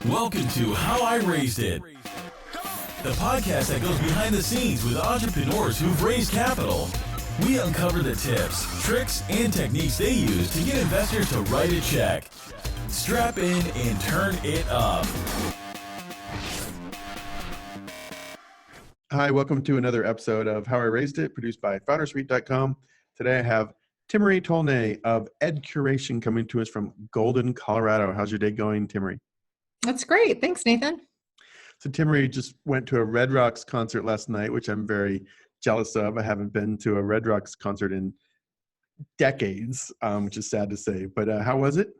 Welcome to How I Raised It, the podcast that goes behind the scenes with entrepreneurs who've raised capital. We uncover the tips, tricks, and techniques they use to get investors to write a check. Strap in and turn it up. Hi, welcome to another episode of How I Raised It, produced by Foundersuite.com. Today I have Timeri Tolnay of Ed Curation coming to us from Golden, Colorado. How's your day going, Timeri? That's great. Thanks, Nathan. So Timeri just went to a Red Rocks concert last night, which I'm very jealous of. I haven't been to a Red Rocks concert in decades, which is sad to say. But how was it?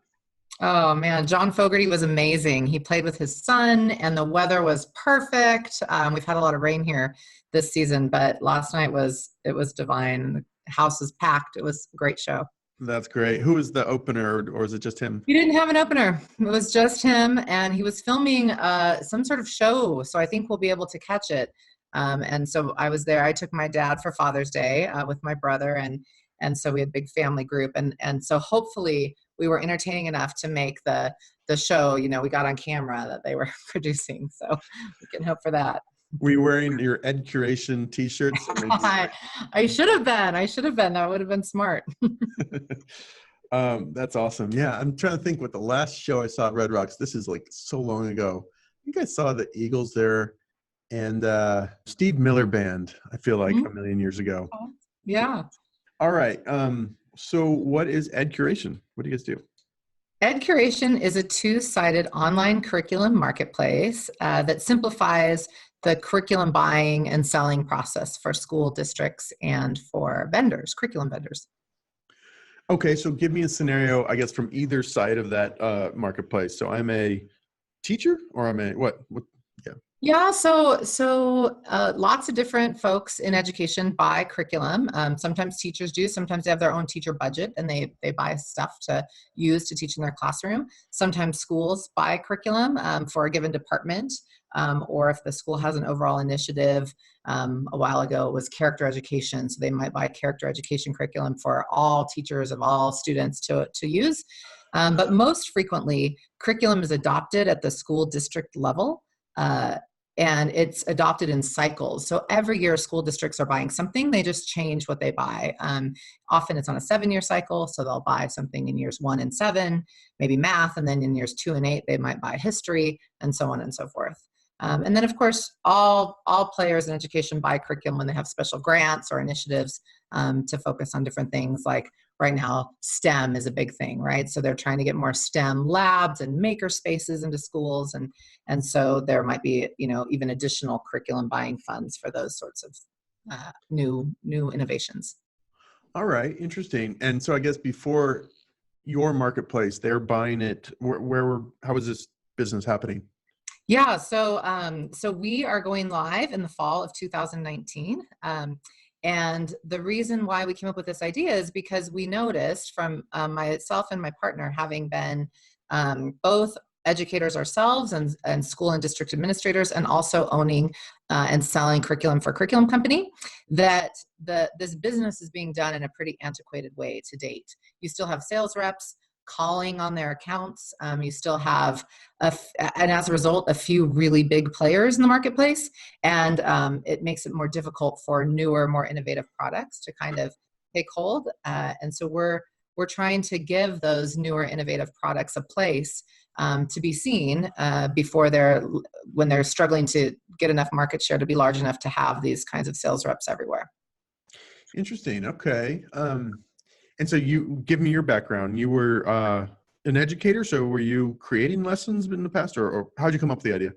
Oh man, John Fogerty was amazing. He played with his son and the weather was perfect. We've had a lot of rain here this season, but last night it was divine. The house was packed. It was a great show. That's great. Who was the opener, or is it just him? He didn't have an opener. It was just him, and he was filming some sort of show, so I think we'll be able to catch it. And so I was there. I took my dad for Father's Day with my brother, and so we had a big family group, and so hopefully we were entertaining enough to make the show. You know, we got on camera that they were producing, so we can hope for that. Were you wearing your Ed Curation t-shirts? I should have been. That would have been smart. That's awesome. Yeah, I'm trying to think what the last show I saw at Red Rocks. This is like so long ago. I think I saw the Eagles there and Steve Miller Band, I feel like a million years ago. Yeah. All right. So what is Ed Curation? What do you guys do? Ed Curation is a two-sided online curriculum marketplace that simplifies the curriculum buying and selling process for school districts and for vendors, curriculum vendors. Okay, so give me a scenario, I guess, from either side of that marketplace. So I'm a teacher, or I'm a what? Yeah, so lots of different folks in education buy curriculum. Sometimes teachers do. Sometimes they have their own teacher budget and they buy stuff to use to teach in their classroom. Sometimes schools buy curriculum for a given department, or if the school has an overall initiative. A while ago it was character education, so they might buy character education curriculum for all teachers of all students to use. But most frequently, curriculum is adopted at the school district level. And it's adopted in cycles. So every year school districts are buying something, they just change what they buy. Often it's on a 7-year cycle, so they'll buy something in years 1 and 7, maybe math, and then in years 2 and 8, they might buy history, and so on and so forth. And then of course, all players in education buy curriculum when they have special grants or initiatives to focus on different things. Like right now, STEM is a big thing, right? So they're trying to get more STEM labs and maker spaces into schools. And so there might be, even additional curriculum buying funds for those sorts of new innovations. All right, interesting. And so I guess before your marketplace, they're buying it. How is this business happening? Yeah, so we are going live in the fall of 2019. And the reason why we came up with this idea is because we noticed from myself and my partner, having been both educators ourselves and school and district administrators, and also owning and selling curriculum for a curriculum company, that this business is being done in a pretty antiquated way to date. You still have sales reps calling on their accounts. You still have, and as a result, a few really big players in the marketplace. And it makes it more difficult for newer, more innovative products to kind of take hold. And so we're trying to give those newer, innovative products a place to be seen when they're struggling to get enough market share to be large enough to have these kinds of sales reps everywhere. Interesting. Okay. And so you give me your background. You were an educator, so were you creating lessons in the past, or how'd you come up with the idea?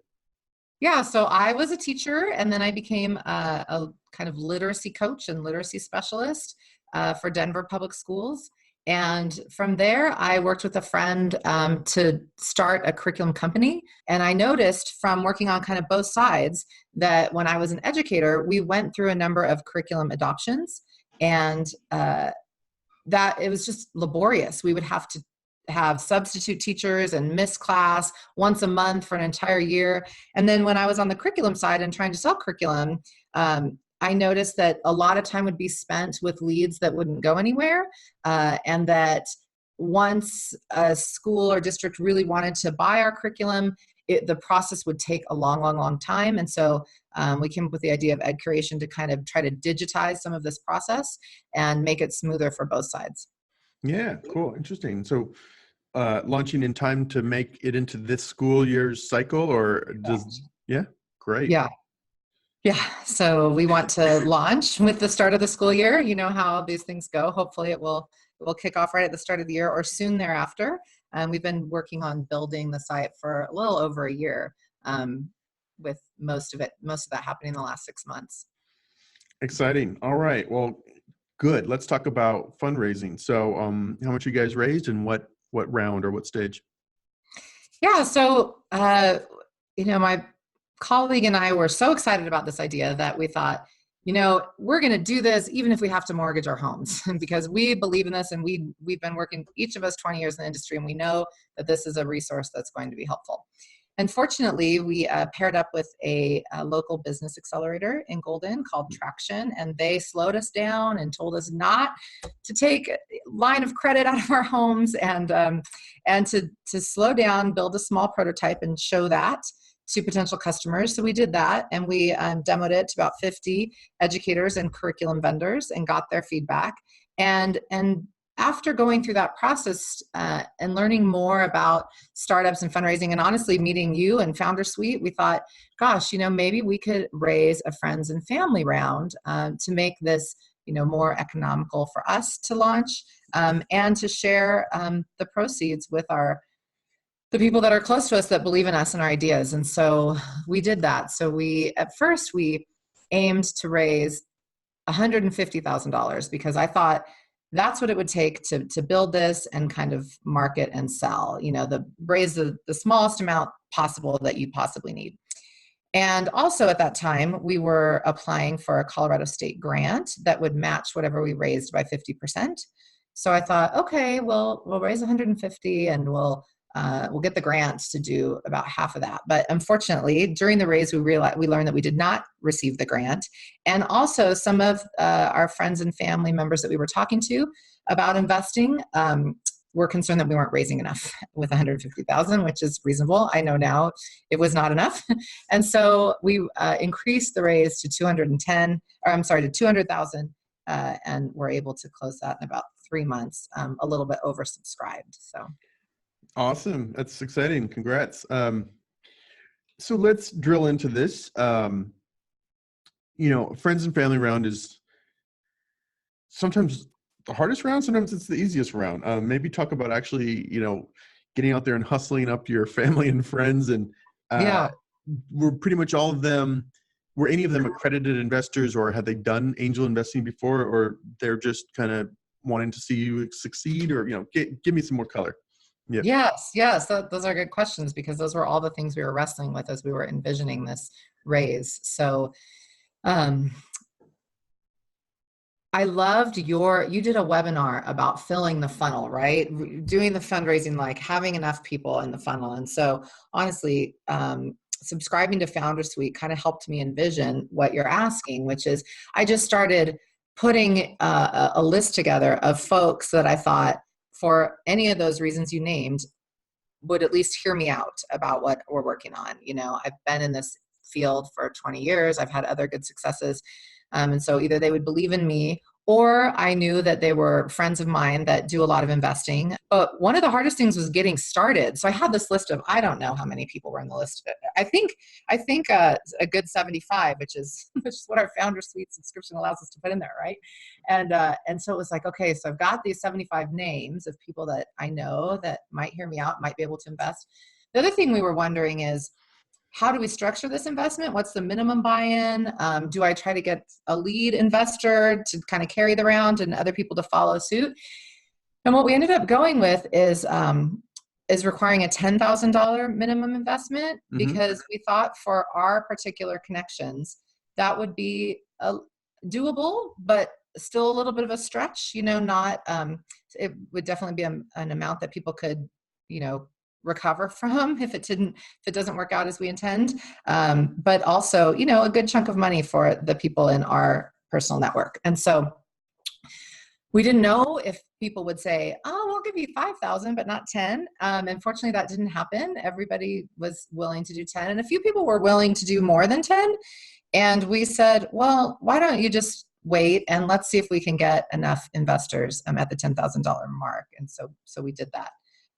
Yeah, so I was a teacher, and then I became a kind of literacy coach and literacy specialist for Denver Public Schools. And from there, I worked with a friend to start a curriculum company. And I noticed from working on kind of both sides that when I was an educator, we went through a number of curriculum adoptions, and that it was just laborious. We would have to have substitute teachers and miss class once a month for an entire year. And then when I was on the curriculum side and trying to sell curriculum, I noticed that a lot of time would be spent with leads that wouldn't go anywhere, and that once a school or district really wanted to buy our curriculum, the process would take a long, long, long time. And so we came up with the idea of Ed Curation to kind of try to digitize some of this process and make it smoother for both sides. Yeah, cool. Interesting. So launching in time to make it into this school year's cycle, or yeah, great. Yeah. Yeah. So we want to launch with the start of the school year. You know how these things go. Hopefully it will kick off right at the start of the year or soon thereafter. And we've been working on building the site for a little over a year, with most of that happening in the last 6 months. Exciting. All right. Well, good. Let's talk about fundraising. So how much you guys raised and what round or what stage? Yeah. So, my colleague and I were so excited about this idea that we thought, we're going to do this even if we have to mortgage our homes because we believe in this, and we've been working, each of us, 20 years in the industry, and we know that this is a resource that's going to be helpful. And fortunately, we paired up with a local business accelerator in Golden called Traction, and they slowed us down and told us not to take line of credit out of our homes and to slow down, build a small prototype, and show that to potential customers. So we did that, and we demoed it to about 50 educators and curriculum vendors and got their feedback. And after going through that process and learning more about startups and fundraising, and honestly meeting you and Foundersuite, we thought, gosh, maybe we could raise a friends and family round to make this, more economical for us to launch and to share the proceeds with the people that are close to us that believe in us and our ideas. And so we did that. So at first we aimed to raise $150,000 because I thought that's what it would take to build this and kind of market and sell, raise the smallest amount possible that you possibly need. And also at that time, we were applying for a Colorado State grant that would match whatever we raised by 50%. So I thought, okay, we'll raise 150 and we'll get the grants to do about half of that. But unfortunately, during the raise, we learned that we did not receive the grant. And also some of our friends and family members that we were talking to about investing were concerned that we weren't raising enough with 150,000, which is reasonable. I know now it was not enough. And so we increased the raise to 200,000, and were able to close that in about 3 months, a little bit oversubscribed. So. Awesome. That's exciting. Congrats. So let's drill into this. Friends and family round is sometimes the hardest round. Sometimes it's the easiest round. Maybe talk about actually, getting out there and hustling up your family and friends. And were pretty much all of them, were any of them accredited investors, or had they done angel investing before, or they're just kind of wanting to see you succeed, or, give me some more color. Yep. Yes. Those are good questions because those were all the things we were wrestling with as we were envisioning this raise. So I loved you did a webinar about filling the funnel, right? Doing the fundraising, like having enough people in the funnel. And so honestly, subscribing to Foundersuite kind of helped me envision what you're asking, which is I just started putting a list together of folks that I thought, for any of those reasons you named, would at least hear me out about what we're working on. I've been in this field for 20 years. I've had other good successes. And so either they would believe in me, or I knew that they were friends of mine that do a lot of investing. But one of the hardest things was getting started. So I had this list of, I don't know how many people were on the list. I think a good 75, which is what our Foundersuite subscription allows us to put in there, right? And so it was like, okay, so I've got these 75 names of people that I know that might hear me out, might be able to invest. The other thing we were wondering is, how do we structure this investment? What's the minimum buy-in? Do I try to get a lead investor to kind of carry the round and other people to follow suit? And what we ended up going with is requiring a $10,000 minimum investment, because we thought for our particular connections, that would be doable, but still a little bit of a stretch, not, it would definitely be an amount that people could, recover from if it doesn't work out as we intend. But also, a good chunk of money for the people in our personal network. And so We didn't know if people would say, oh, we'll give you 5,000, but not 10. And fortunately that didn't happen. Everybody was willing to do 10. And a few people were willing to do more than 10. And we said, well, why don't you just wait and let's see if we can get enough investors at the $10,000 mark. And so we did that.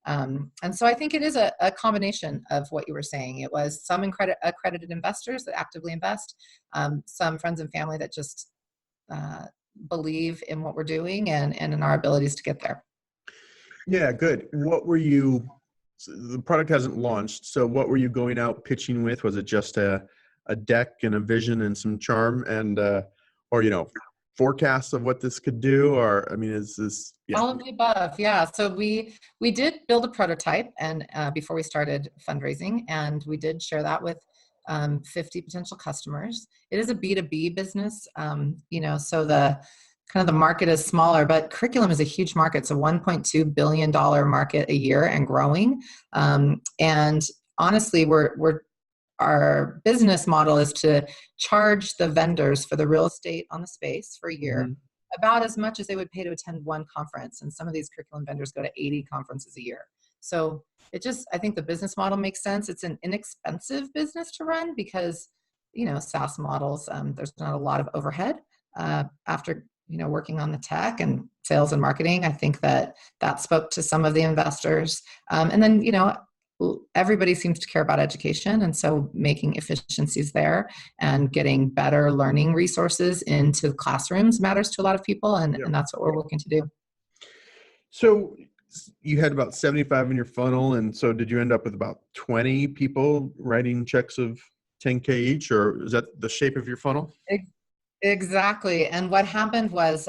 And so I think it is a combination of what you were saying. It was some accredited investors that actively invest, some friends and family that just believe in what we're doing and in our abilities to get there. Yeah, good. What were you, the product hasn't launched, so what were you going out pitching with? Was it just a deck and a vision and some charm and, or, forecasts of what this could do? Or, I mean, is this... Yeah. All of the above. Yeah. So we did build a prototype and before we started fundraising, and we did share that with 50 potential customers. It is a B2B business, so the market is smaller, but curriculum is a huge market. It's a $1.2 billion market a year and growing. And honestly, our business model is to charge the vendors for the real estate on the space for a year, about as much as they would pay to attend one conference. And some of these curriculum vendors go to 80 conferences a year. So I think the business model makes sense. It's an inexpensive business to run because, SaaS models, there's not a lot of overhead. After, working on the tech and sales and marketing, I think that spoke to some of the investors. And then, everybody seems to care about education. And so making efficiencies there and getting better learning resources into classrooms matters to a lot of people. And that's what we're looking to do. So you had about 75 in your funnel. And so did you end up with about 20 people writing checks of 10K each, or is that the shape of your funnel? Exactly. And what happened was,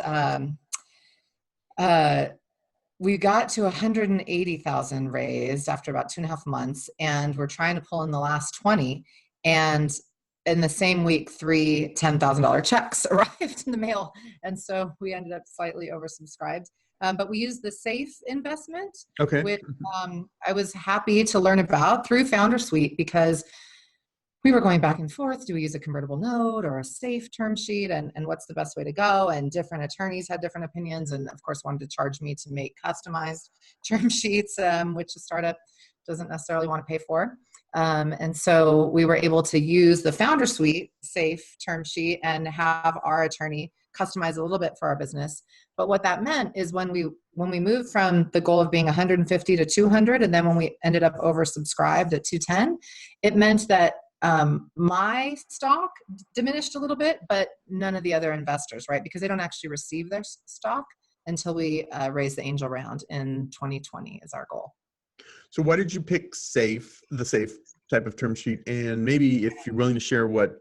we got to 180,000 raised after about 2.5 months, and we're trying to pull in the last 20. And in the same week, 3 $10,000 checks arrived in the mail. And so we ended up slightly oversubscribed. But we used the SAFE investment, which I was happy to learn about through Foundersuite because we were going back and forth. Do we use a convertible note or a SAFE term sheet? And what's the best way to go? And different attorneys had different opinions, and of course wanted to charge me to make customized term sheets, which a startup doesn't necessarily want to pay for. And so we were able to use the Foundersuite SAFE term sheet and have our attorney customize a little bit for our business. But what that meant is when we moved from the goal of being 150 to 200, and then when we ended up oversubscribed at 210, it meant that my stock diminished a little bit, but none of the other investors, right? Because they don't actually receive their stock until we raise the angel round in 2020 is our goal. So why did you pick SAFE, the SAFE type of term sheet? And maybe if you're willing to share what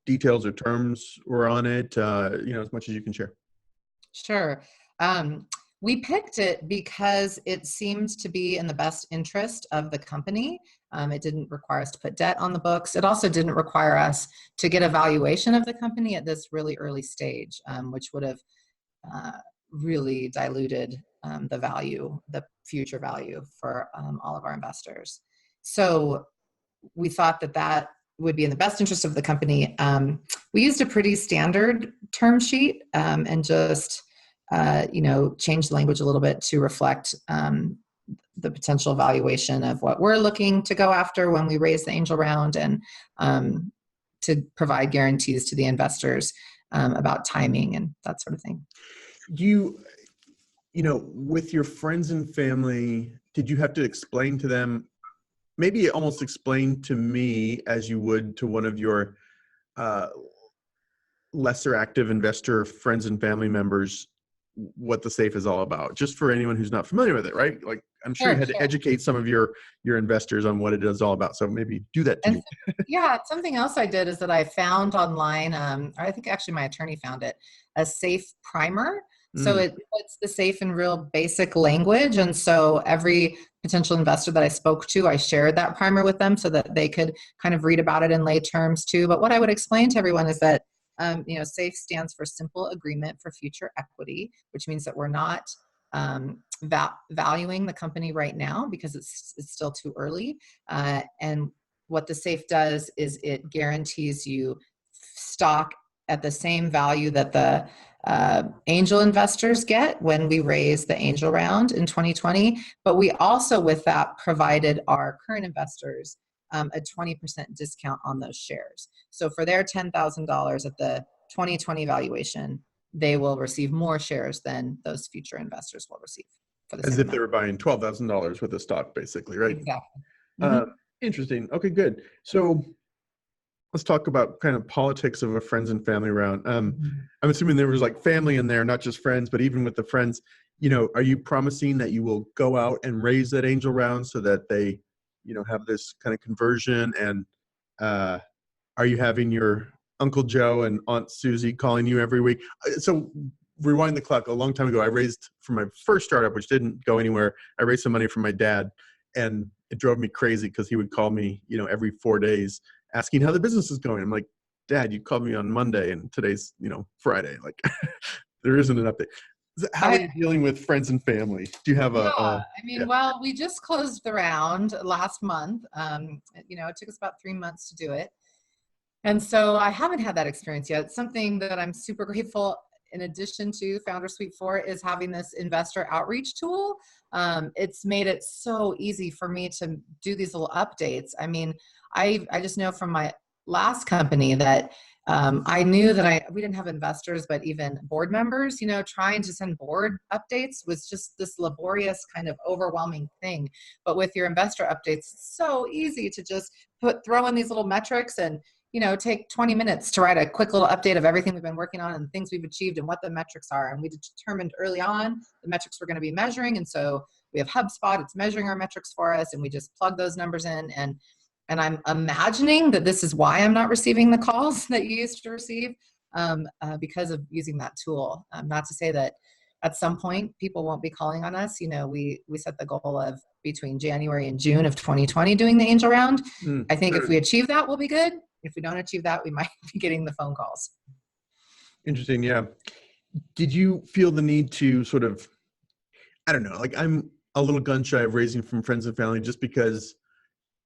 details or terms were on it, as much as you can share. Sure. We picked it because it seemed to be in the best interest of the company. It didn't require us to put debt on the books. It also didn't require us to get a valuation of the company at this really early stage, which would have really diluted the future value for all of our investors. So we thought that would be in the best interest of the company. We used a pretty standard term sheet and just change the language a little bit to reflect the potential valuation of what we're looking to go after when we raise the angel round, and to provide guarantees to the investors about timing and that sort of thing. With your friends and family, did you have to explain to them, maybe almost explain to me as you would to one of your lesser active investor friends and family members, what the SAFE is all about, just for anyone who's not familiar with it, right? Like, I'm sure you had to educate some of your investors on what it is all about. So maybe do that to me. Yeah. Something else I did is that I found online, I think actually my attorney found it, a SAFE primer. So it puts the SAFE in real basic language. And so every potential investor that I spoke to, I shared that primer with them so that they could kind of read about it in lay terms too. But what I would explain to everyone is that SAFE stands for Simple Agreement for Future Equity, which means that we're not valuing the company right now because it's still too early. And what the SAFE does is it guarantees you stock at the same value that the angel investors get when we raise the angel round in 2020. But we also, with that, provided our current investors a 20% discount on those shares. So for their $10,000 at the 2020 valuation, they will receive more shares than those future investors will receive for the As same if amount. they were buying $12,000 worth of stock, basically, right? Exactly. Mm-hmm. Interesting. Okay, good. So let's talk about kind of politics of a friends and family round. I'm assuming there was like family in there, not just friends, but even with the friends, are you promising that you will go out and raise that angel round so that they, have this kind of conversion? And are you having your Uncle Joe and Aunt Susie calling you every week? So rewind the clock. A long time ago, I raised for my first startup, which didn't go anywhere. I raised some money from my dad, and it drove me crazy because he would call me, every 4 days asking how the business is going. I'm like, Dad, you called me on Monday and today's, Friday. Like there isn't an update. How are you dealing with friends and family? Do you have well, we just closed the round last month. It took us about 3 months to do it. And so I haven't had that experience yet. Something that I'm super grateful, in addition to Foundersuite for, is having this investor outreach tool. It's made it so easy for me to do these little updates. I mean, I just know from my last company that I knew that we didn't have investors, but even board members, trying to send board updates was just this laborious kind of overwhelming thing. But with your investor updates, it's so easy to just throw in these little metrics and take 20 minutes to write a quick little update of everything we've been working on and things we've achieved and what the metrics are. And we determined early on the metrics we're going to be measuring. And so we have HubSpot, it's measuring our metrics for us, and we just plug those numbers in. And I'm imagining that this is why I'm not receiving the calls that you used to receive because of using that tool. Not to say that at some point people won't be calling on us. We set the goal of between January and June of 2020 doing the angel round. I think if we achieve that, we'll be good. If we don't achieve that, we might be getting the phone calls. Interesting. Yeah. Did you feel the need to sort of, I don't know, like I'm a little gun shy of raising from friends and family just because,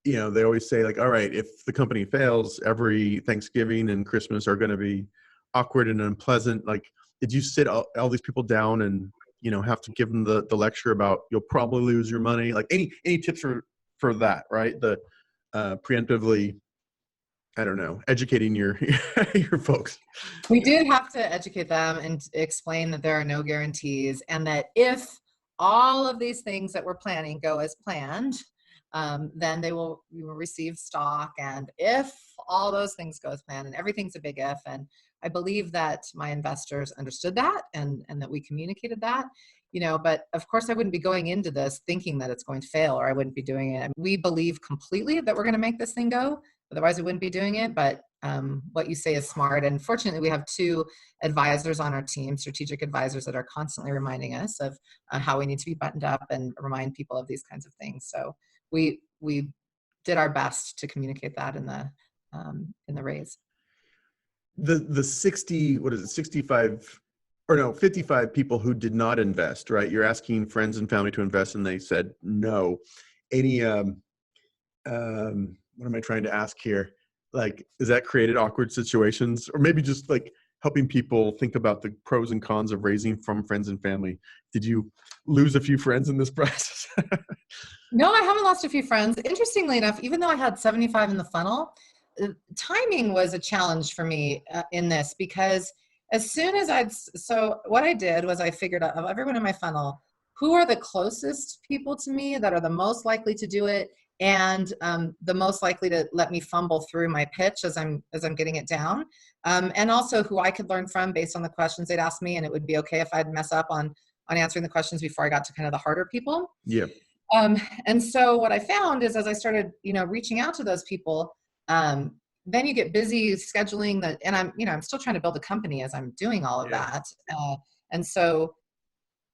they always say like, all right, if the company fails, every Thanksgiving and Christmas are going to be awkward and unpleasant. Like, did you sit all these people down and, have to give them the lecture about you'll probably lose your money? Like any tips for that, right? The preemptively, I don't know, educating your your folks. We did have to educate them and explain that there are no guarantees, and that if all of these things that we're planning go as planned, then we will receive stock. And if all those things go as planned, and everything's a big if, and I believe that my investors understood that and that we communicated that. But of course I wouldn't be going into this thinking that it's going to fail, or I wouldn't be doing it. We believe completely that we're going to make this thing go. Otherwise we wouldn't be doing it. But what you say is smart. And fortunately we have 2 advisors on our team, strategic advisors, that are constantly reminding us of how we need to be buttoned up and remind people of these kinds of things. So we did our best to communicate that in the raise. The 60, what is it, 65 or no, 55 people who did not invest, right? You're asking friends and family to invest and they said no. Any what am I trying to ask here? Like, has that created awkward situations, or maybe just like helping people think about the pros and cons of raising from friends and family? Did you lose a few friends in this process? No, I haven't lost a few friends. Interestingly enough, even though I had 75 in the funnel, timing was a challenge for me in this, because as soon as so what I did was I figured out of everyone in my funnel, who are the closest people to me that are the most likely to do it, and the most likely to let me fumble through my pitch as I'm getting it down, and also who I could learn from based on the questions they'd ask me, and it would be okay if I'd mess up on answering the questions before I got to kind of the harder people. Yeah. And so what I found is, as I started, reaching out to those people, then you get busy scheduling that, and I'm still trying to build a company as I'm doing all of that. And so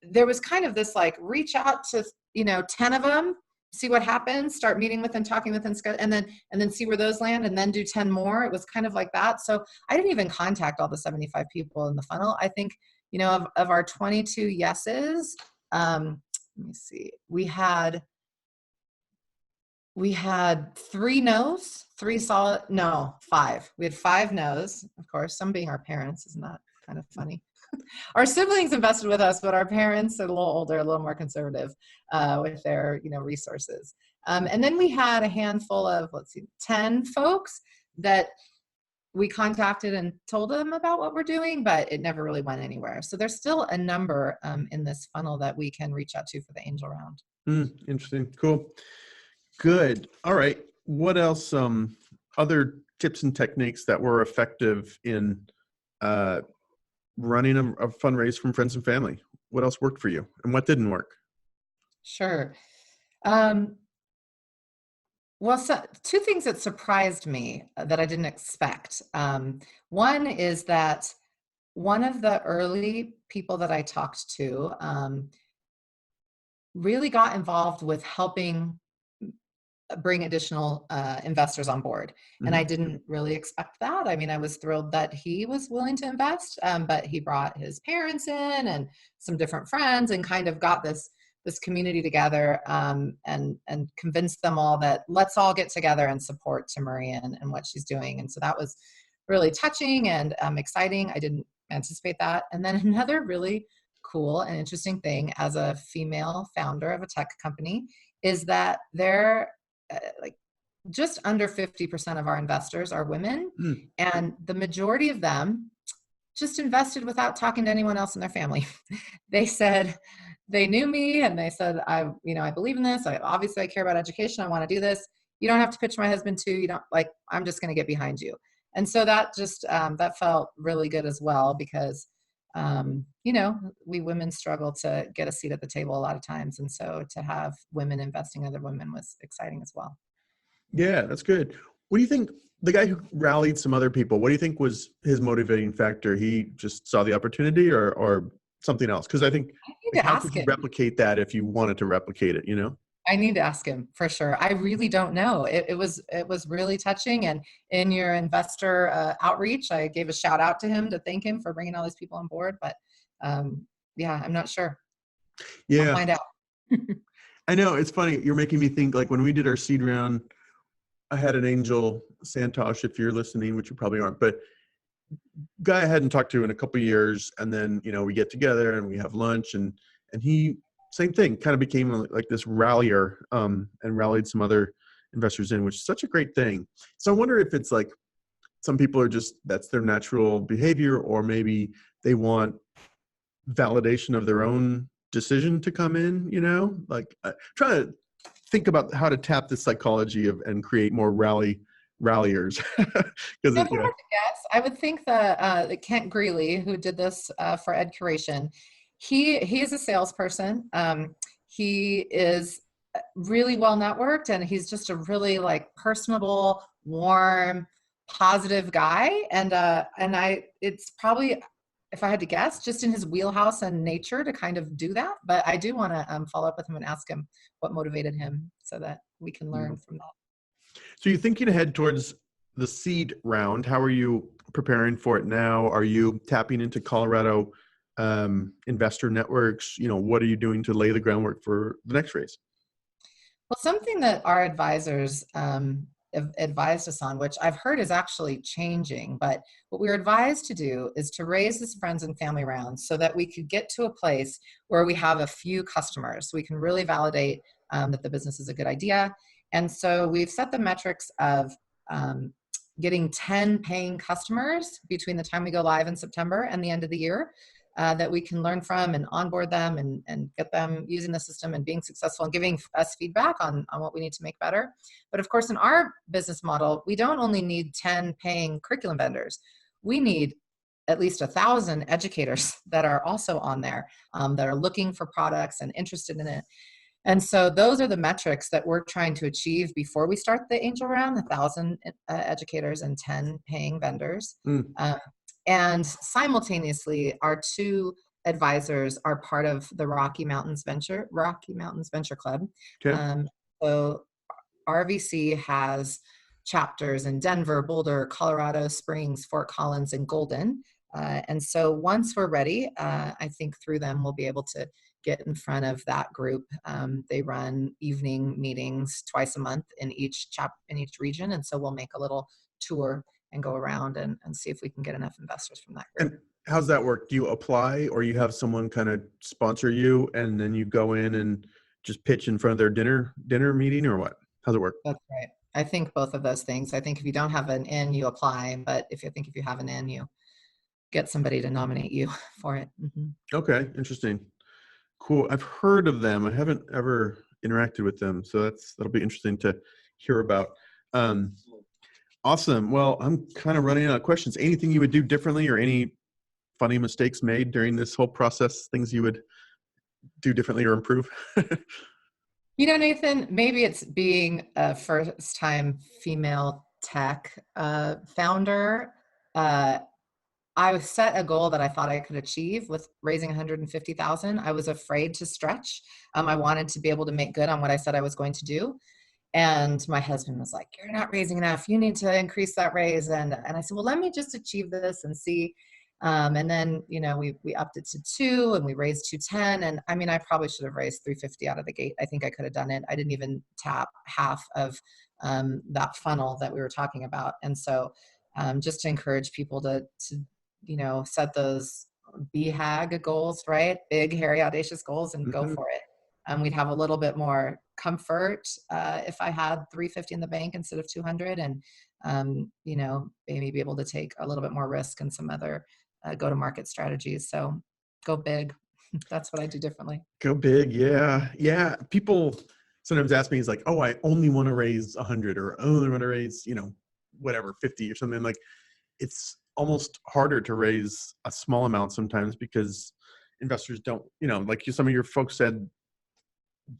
there was kind of this like, reach out to, 10 of them, see what happens, start meeting with them, talking with them, and then see where those land, and then do 10 more. It was kind of like that. So I didn't even contact all the 75 people in the funnel. I think, of our 22 yeses, let me see, we had We had 3 no's, 3 solid, no, 5. We had 5 no's, of course, some being our parents. Isn't that kind of funny? Our siblings invested with us, but our parents are a little older, a little more conservative with their, resources. And then we had a handful of, 10 folks that we contacted and told them about what we're doing, but it never really went anywhere. So there's still a number in this funnel that we can reach out to for the angel round. Interesting. Cool. Good. All right. What else? Other tips and techniques that were effective in running a fundraise from friends and family? What else worked for you, and what didn't work? Sure. Well, so 2 things that surprised me that I didn't expect. One is that one of the early people that I talked to really got involved with helping bring additional investors on board. And I didn't really expect that. I mean, I was thrilled that he was willing to invest, but he brought his parents in and some different friends and kind of got this community together and convinced them all that let's all get together and support Timeri and what she's doing. And so that was really touching and exciting. I didn't anticipate that. And then another really cool and interesting thing as a female founder of a tech company is that they're like just under 50% of our investors are women, and the majority of them just invested without talking to anyone else in their family. They said they knew me and they said, I believe in this. I care about education. I want to do this. You don't have to pitch my husband too. You don't I'm just going to get behind you. And so that just, that felt really good as well because, we women struggle to get a seat at the table a lot of times. And so to have women investing other women was exciting as well. Yeah, that's good. What do you think, the guy who rallied some other people, what do you think was his motivating factor? He just saw the opportunity or something else? Because I think how could you replicate that if you wanted to replicate it, I need to ask him for sure. I really don't know. It was really touching. And in your investor outreach, I gave a shout out to him to thank him for bringing all these people on board. But yeah, I'm not sure. Yeah. I'll find out. I know, it's funny. You're making me think, like when we did our seed round, I had an angel, Santosh, if you're listening, which you probably aren't, but guy I hadn't talked to in a couple of years. And then, we get together and we have lunch and he, same thing, kind of became like this rallier and rallied some other investors in, which is such a great thing. So I wonder if it's like some people are just, that's their natural behavior, or maybe they want validation of their own decision to come in, trying to think about how to tap the psychology of and create more ralliers. If I had to guess, I would think that Kent Greeley, who did this for Ed Curation, he is a salesperson. He is really well networked, and he's just a really personable, warm, positive guy. And it's probably, if I had to guess, just in his wheelhouse and nature to kind of do that. But I do want to follow up with him and ask him what motivated him so that we can learn from that. So you're thinking ahead towards the seed round. How are you preparing for it now? Are you tapping into Colorado investor networks? What are you doing to lay the groundwork for the next raise? Well, something that our advisors advised us on, which I've heard is actually changing, but what we were advised to do is to raise this friends and family round so that we could get to a place where we have a few customers, so we can really validate that the business is a good idea. And so we've set the metrics of getting 10 paying customers between the time we go live in September and the end of the year. That we can learn from and onboard them and get them using the system and being successful and giving us feedback on what we need to make better. But of course, in our business model, we don't only need 10 paying curriculum vendors. We need at least 1,000 educators that are also on there, that are looking for products and interested in it. And so those are the metrics that we're trying to achieve before we start the angel round, 1,000 educators and 10 paying vendors. And simultaneously, our 2 advisors are part of the Rocky Mountains Venture Club. Okay. So RVC has chapters in Denver, Boulder, Colorado Springs, Fort Collins, and Golden. And so once we're ready, I think through them, we'll be able to get in front of that group. They run evening meetings twice a month in each region. And so we'll make a little tour and go around and see if we can get enough investors from that group. And how's that work? Do you apply, or you have someone kind of sponsor you and then you go in and just pitch in front of their dinner meeting, or what? How's it work? That's right. I think both of those things. I think if you don't have an in, you apply. But if you have an in, you get somebody to nominate you for it. Mm-hmm. Okay, interesting. Cool. I've heard of them. I haven't ever interacted with them, so that'll be interesting to hear about. Awesome. Well, I'm kind of running out of questions. Anything you would do differently, or any funny mistakes made during this whole process, things you would do differently or improve? Nathan, maybe it's being a first-time female tech founder. I set a goal that I thought I could achieve with raising $150,000. I was afraid to stretch. I wanted to be able to make good on what I said I was going to do. And my husband was like, "You're not raising enough. You need to increase that raise." And I said, "Well, let me just achieve this and see." And then, we upped it to 2 and we raised 210. And I mean, I probably should have raised 350 out of the gate. I think I could have done it. I didn't even tap half of that funnel that we were talking about. And so just to encourage people to set those BHAG goals, right? Big, hairy, audacious goals, and go for it. We'd have a little bit more comfort if I had 350 in the bank instead of 200, and maybe be able to take a little bit more risk and some other go-to-market strategies. So go big. That's what I do differently. Go big. Yeah. People sometimes ask me, it's like, "Oh, I only want to raise 100, or I only want to raise, whatever, 50 or something." Like, it's almost harder to raise a small amount sometimes because investors don't, like some of your folks said,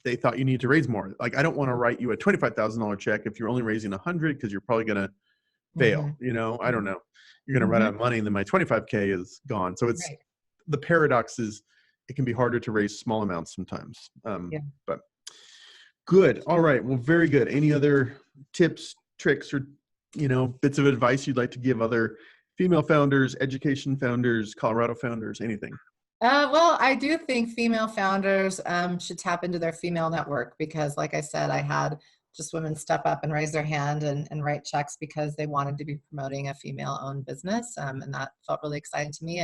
they thought you need to raise more. Like, I don't want to write you a $25,000 check if you're only raising 100, because you're probably going to fail. I don't know. You're going to run out of money, and then my 25K is gone. So it's The paradox is it can be harder to raise small amounts sometimes. But good. All right. Well, very good. Any other tips, tricks, or bits of advice you'd like to give other female founders, education founders, Colorado founders, anything? Well, I do think female founders should tap into their female network, because like I said, I had just women step up and raise their hand and write checks because they wanted to be promoting a female-owned business. And that felt really exciting to me.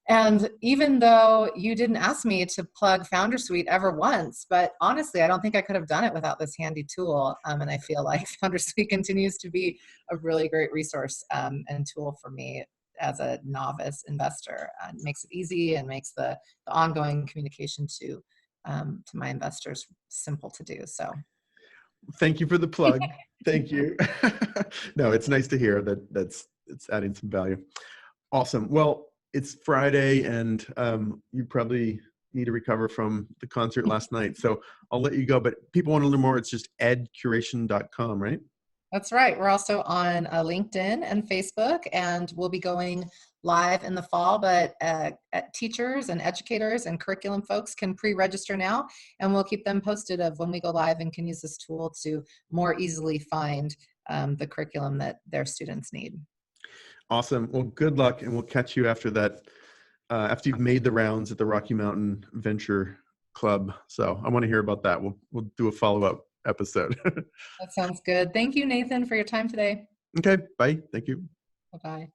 And even though you didn't ask me to plug Foundersuite ever once, but honestly, I don't think I could have done it without this handy tool. And I feel like Foundersuite continues to be a really great resource and tool for me as a novice investor. It makes it easy and makes the ongoing communication to my investors simple to do. So thank you for the plug. Thank you. No, it's nice to hear that it's adding some value. Awesome. Well, it's Friday, and you probably need to recover from the concert last night. So I'll let you go, but people want to learn more. It's just edcuration.com, right? That's right. We're also on LinkedIn and Facebook, and we'll be going live in the fall, but teachers and educators and curriculum folks can pre-register now, and we'll keep them posted of when we go live and can use this tool to more easily find the curriculum that their students need. Awesome. Well, good luck, and we'll catch you after that, after you've made the rounds at the Rocky Mountain Venture Club. So I want to hear about that. We'll do a follow-up episode. That sounds good. Thank you, Nathan, for your time today. Okay. Bye. Thank you. Bye-bye.